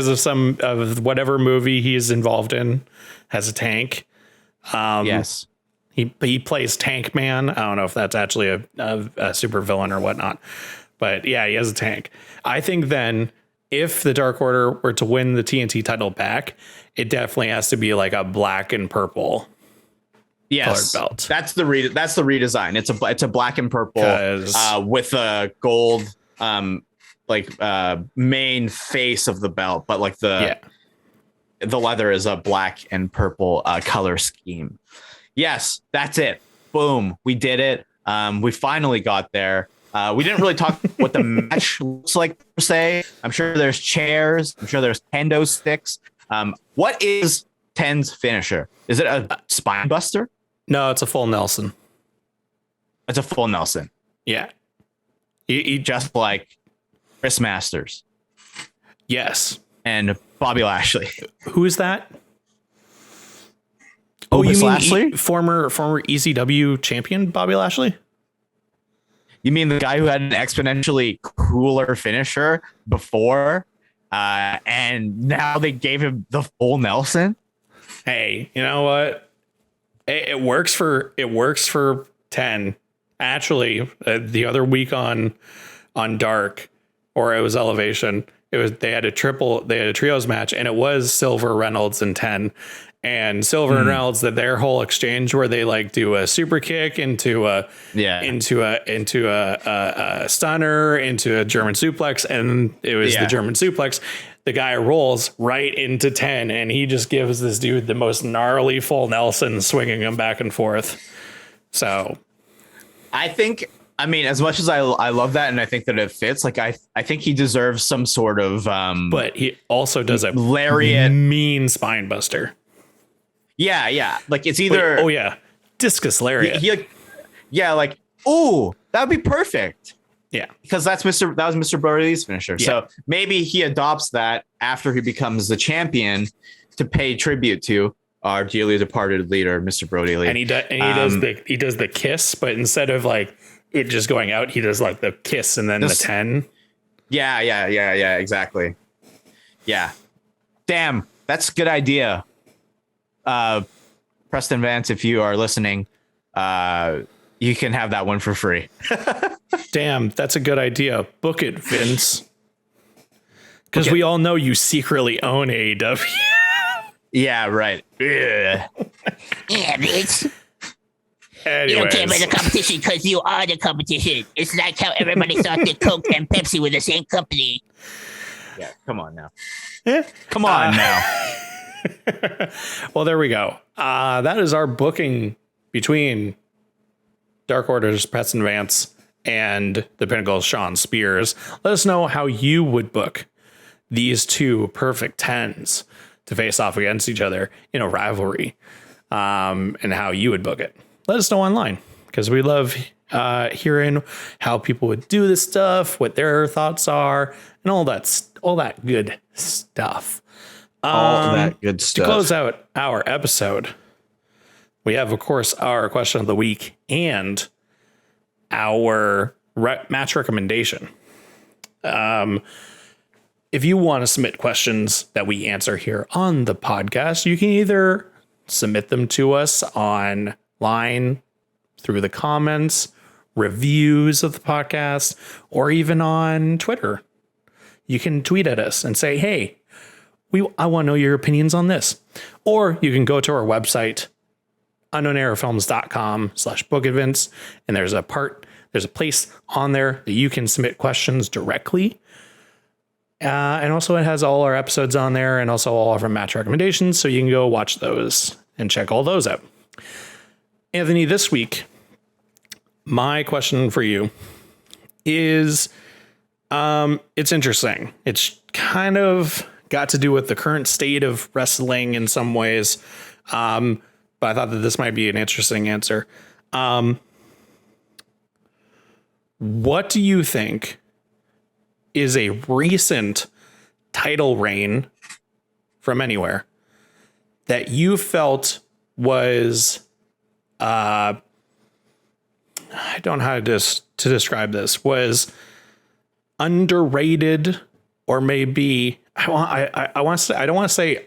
of some of whatever movie he's involved in has a tank. Yes. He plays Tank Man. I don't know if that's actually a super villain or whatnot, but yeah, he has a tank. I think then if the Dark Order were to win the TNT title back, it definitely has to be like a black and purple colored belt. That's the redesign. It's a black and purple with a gold main face of the belt, but like the leather is a black and purple color scheme. Yes, that's it. Boom, we did it. We finally got there. We didn't really talk what the match looks like per se. I'm sure there's chairs. I'm sure there's kendo sticks. What is 10's finisher? Is it a spine buster? No, it's a full Nelson. It's a full Nelson. Yeah. He just like Chris Masters. Yes. And Bobby Lashley. Who is that? You mean Lashley? Former ECW champion Bobby Lashley? You mean the guy who had an exponentially cooler finisher before, and now they gave him the full Nelson? Hey, you know what? It works for 10. Actually, the other week on Dark, or it was Elevation, they had a trios match, and it was Silver, Reynolds, and 10. And Silver and Reynolds, their whole exchange where they like do a super kick into a stunner, into a German suplex, and it was the German suplex. The guy rolls right into 10, and he just gives this dude the most gnarly full Nelson, swinging him back and forth. So, I mean, as much as I love that, and I think that it fits, like I think he deserves some sort of. But he also does a lariat, mean spine buster. Yeah. Like it's either discus lariat. That would be perfect. Yeah, because that was Mr. Brody Lee's finisher. Yeah. So maybe he adopts that after he becomes the champion to pay tribute to our dearly departed leader, Mr. Brody Lee. And he does the kiss, but instead of like it just going out, he does like the kiss and then the 10. Yeah, exactly. Yeah. Damn, that's a good idea. Preston Vance, if you are listening, you can have that one for free. Damn, that's a good idea. Book it, Vince. Because we all know you secretly own AEW. Yeah, right. Yeah, bitch. Anyways. You don't care about the competition because you are the competition. It's like how everybody thought that Coke and Pepsi were the same company. Yeah, come on now. Come on now. Well, there we go. That is our booking between Dark Order's Preston Vance and the Pinnacle's Shawn Spears. Let us know how you would book these two perfect 10s to face off against each other in a rivalry, and how you would book it. Let us know online, because we love hearing how people would do this stuff, what their thoughts are, and all that good stuff. All that good stuff. To close out our episode, we have, of course, our question of the week and our match recommendation. if you want to submit questions that we answer here on the podcast, you can either submit them to us online through the comments, reviews of the podcast, or even on Twitter. You can tweet at us and say, hey, I want to know your opinions on this. Or you can go to our website, unknownerafilms.com/book events, and there's a place on there that you can submit questions directly. And also it has all our episodes on there and also all of our match recommendations. So you can go watch those and check all those out. Anthony, this week, my question for you is, it's interesting. It's kind of got to do with the current state of wrestling in some ways. But I thought that this might be an interesting answer. What do you think is a recent title reign from anywhere that you felt was, I don't know how to describe this, was underrated, or maybe I want to say, I don't want to say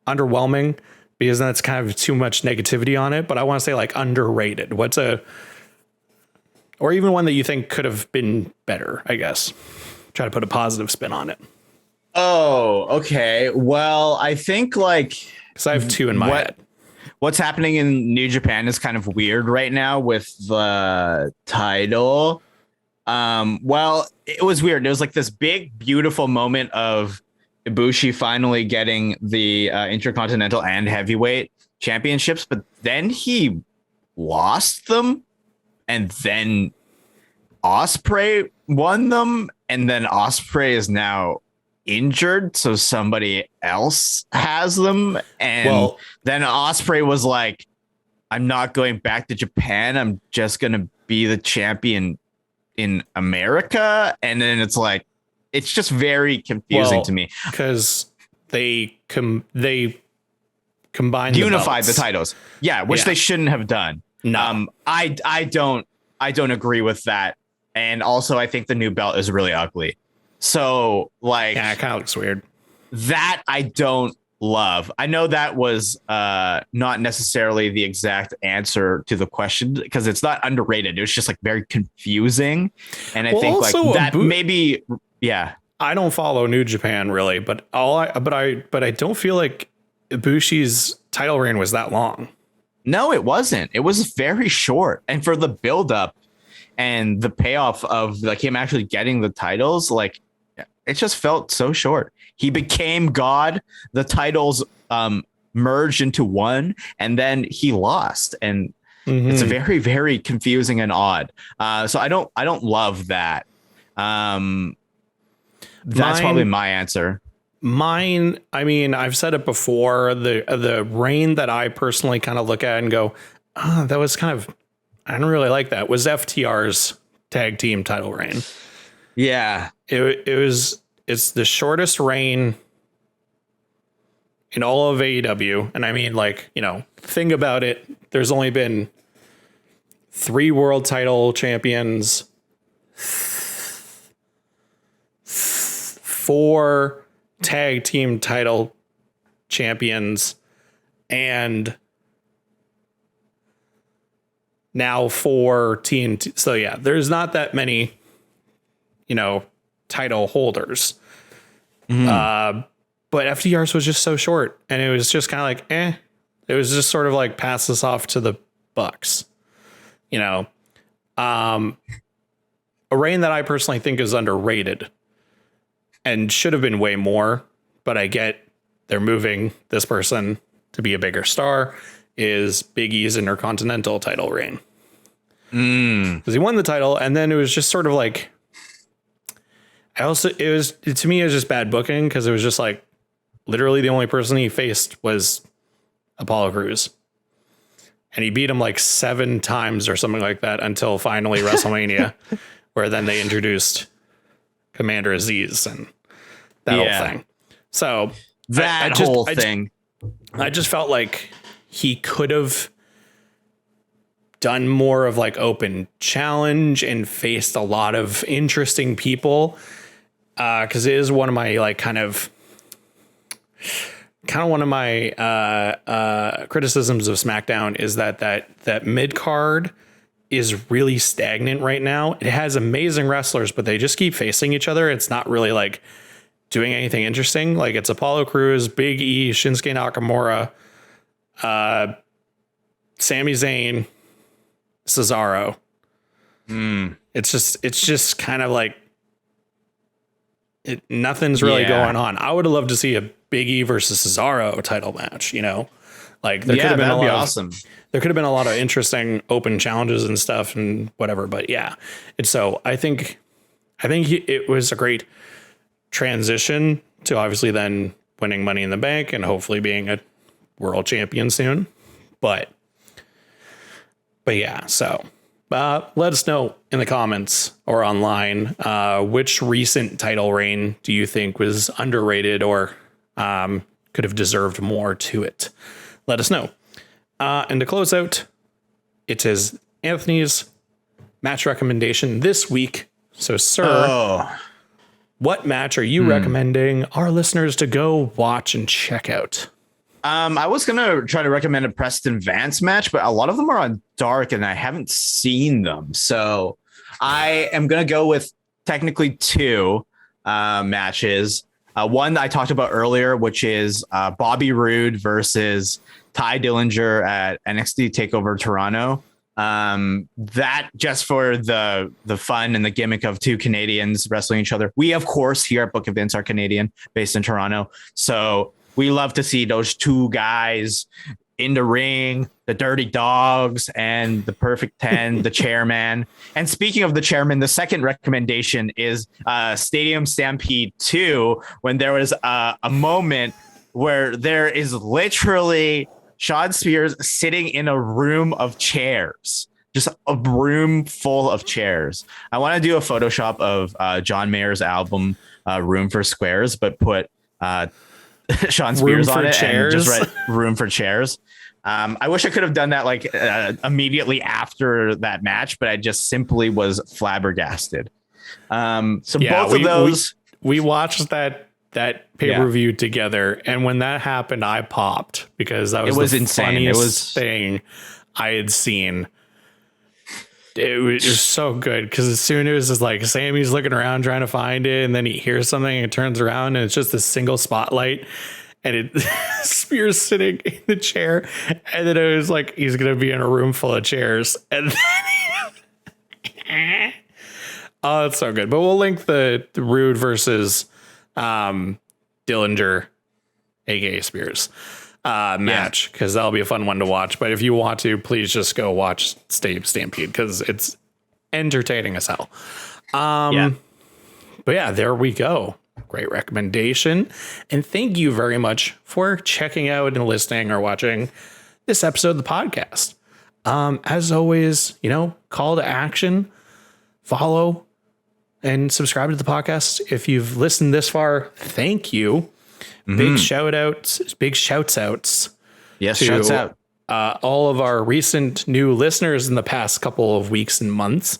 underwhelming, because that's kind of too much negativity on it, but I want to say like underrated. Or even one that you think could have been better, I guess. Try to put a positive spin on it. Oh, okay. Well, I think like, because I have two in my head. What's happening in New Japan is kind of weird right now with the title. Well, it was weird. It was like this big, beautiful moment of Ibushi finally getting the Intercontinental and Heavyweight championships, but then he lost them, and then Ospreay won them, and then Ospreay is now injured, so somebody else has them, and then Ospreay was like, I'm not going back to Japan, I'm just gonna be the champion in America. And then it's like, it's just very confusing to me, because they combined, unified the titles, which they shouldn't have done. No, I don't agree with that. And also I think the new belt is really ugly. So like, yeah, it kind of looks weird. That I don't love. I know that was not necessarily the exact answer to the question, because it's not underrated. It was just like very confusing. And I think like that maybe, yeah. I don't follow New Japan really, but I don't feel like Ibushi's title reign was that long. No, it wasn't. It was very short. And for the buildup and the payoff of like him actually getting the titles, like it just felt so short. He became God. The titles merged into one, and then he lost. And it's very, very confusing and odd. So I don't love that. That's probably my answer. Mine, I mean, I've said it before, the reign that I personally kind of look at and go, that was kind of, I don't really like that, was FTR's tag team title reign. Yeah. It's the shortest reign in all of AEW. And I mean, like, think about it. There's only been 3 world title champions, 4 tag team title champions, and now 4 TNT. So yeah, there's not that many, title holders. But FTR's was just so short, and it was just kind of like, it was just sort of like pass this off to the Bucks, a reign that I personally think is underrated and should have been way more, but I get they're moving this person to be a bigger star, is Big E's Intercontinental title reign. Because he won the title, and then it was just sort of like, to me, it was just bad booking, because it was just like, literally the only person he faced was Apollo Crews. And he beat him like 7 times or something like that until finally WrestleMania, where then they introduced Commander Aziz and that whole thing. So that whole thing, I just felt like he could have done more of like open challenge and faced a lot of interesting people because it is one of my like kind of one of my criticisms of SmackDown is that mid card is really stagnant right now. It has amazing wrestlers, but they just keep facing each other. It's not really like doing anything interesting. Like it's Apollo Crews, Big E, Shinsuke Nakamura, Sami Zayn, Cesaro. It's just kind of like nothing's really going on. I would have loved to see a Big E versus Cesaro title match, you know? Like there could have been awesome. There could have been a lot of interesting open challenges and stuff and whatever, but yeah. And so I think it was a great transition to obviously then winning Money in the Bank and hopefully being a world champion soon. But yeah, so let us know in the comments or online which recent title reign do you think was underrated or could have deserved more to it. Let us know. And to close out, it is Anthony's match recommendation this week. So, sir, what match are you recommending our listeners to go watch and check out? I was going to try to recommend a Preston Vance match, but a lot of them are on Dark and I haven't seen them. So I am going to go with technically two matches. One I talked about earlier, which is Bobby Roode versus Ty Dillinger at NXT TakeOver Toronto. That just for the fun and the gimmick of two Canadians wrestling each other. We, of course, here at Book of Vince are Canadian, based in Toronto. So we love to see those two guys in the ring, the Dirty Dogs and the Perfect 10, the Chairman. And speaking of the Chairman, the second recommendation is Stadium Stampede 2, when there was a moment where there is literally Shawn Spears sitting in a room of chairs, just a room full of chairs. I want to do a Photoshop of John Mayer's album, Room for Squares, but put Shawn Spears on it and just write Room for Chairs. I wish I could have done that like immediately after that match, but I just simply was flabbergasted. Both of those. We watched that pay-per-view together, and when that happened, I popped because that was insane. Funniest thing I had seen. It was so good because as soon as it's like Sammy's looking around trying to find it, and then he hears something and turns around and it's just a single spotlight, and it Spears sitting in the chair, and then it was like he's gonna be in a room full of chairs, and then oh, it's so good. But we'll link the Rude versus Dillinger, aka Spears, match because that'll be a fun one to watch. But if you want to, please just go watch Stadium Stampede because it's entertaining as hell. But yeah, there we go. Great recommendation. And thank you very much for checking out and listening or watching this episode of the podcast. As always, call to action, follow and subscribe to the podcast. If you've listened this far, thank you. Big shouts outs. Yes, shouts out. All of our recent new listeners in the past couple of weeks and months.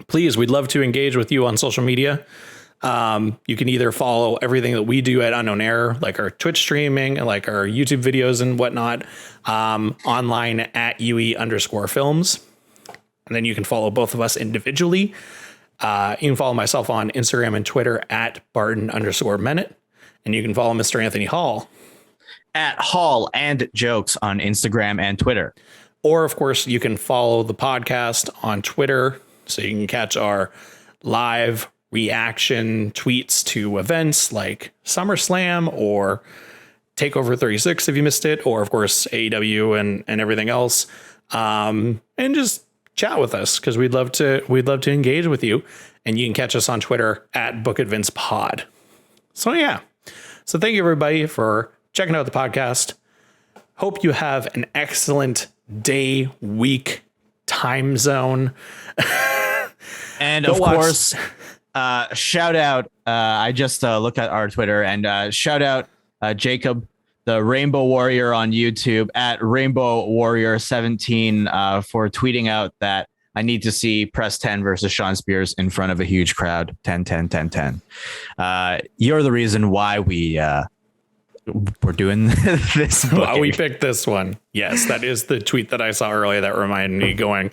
Please, we'd love to engage with you on social media. You can either follow everything that we do at Unknown Error, like our Twitch streaming and like our YouTube videos and whatnot, online at UE_films. And then you can follow both of us individually. You can follow myself on Instagram and Twitter at Barton_Minute. And you can follow Mr. Anthony Hall at Hall and Jokes on Instagram and Twitter. Or, of course, you can follow the podcast on Twitter so you can catch our live reaction tweets to events like SummerSlam or TakeOver 36 if you missed it, or, of course, AEW and everything else. And just chat with us because we'd love to engage with you. And you can catch us on Twitter at BookAdvancePod. So yeah. So thank you everybody for checking out the podcast. Hope you have an excellent day, week, time zone. And of course, shout out. I just looked at our Twitter and shout out Jacob, the Rainbow Warrior on YouTube at Rainbow Warrior 17 for tweeting out that I need to see Preston versus Shawn Spears in front of a huge crowd. 10, 10, 10, 10. You're the reason why we're doing this. Why we picked this one. Yes, that is the tweet that I saw earlier that reminded me going,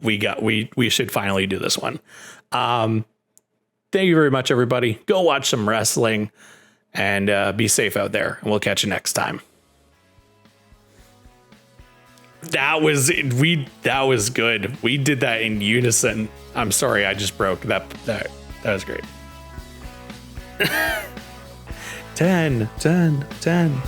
we should finally do this one. Thank you very much, everybody. Go watch some wrestling and be safe out there. And we'll catch you next time. That was good. We did that in unison. I'm sorry, I just broke that was great. 10, 10, 10.